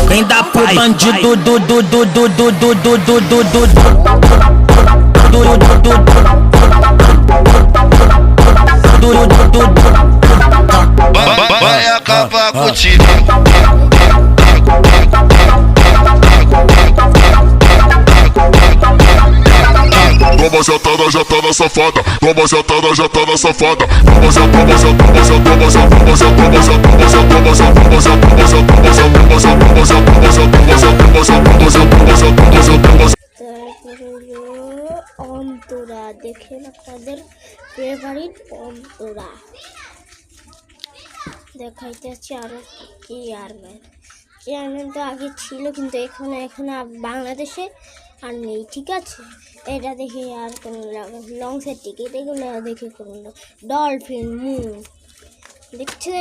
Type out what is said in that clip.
Ainda pro bandido vai acabar contigo. Toma já tá na safada. Toma já tá na safada. Toma Antara দেখেন আপনাদের ফেভারিট অন্তরা দেখাইতেছি। আরো চেয়ারম্যান তো আগে ছিল কিন্তু এখন বাংলাদেশে আর নেই, ঠিক আছে। এটা দেখে আর কোনো লং সেট টিকিট এগুলো দেখে কোনো ডলফিন মুন দেখছে।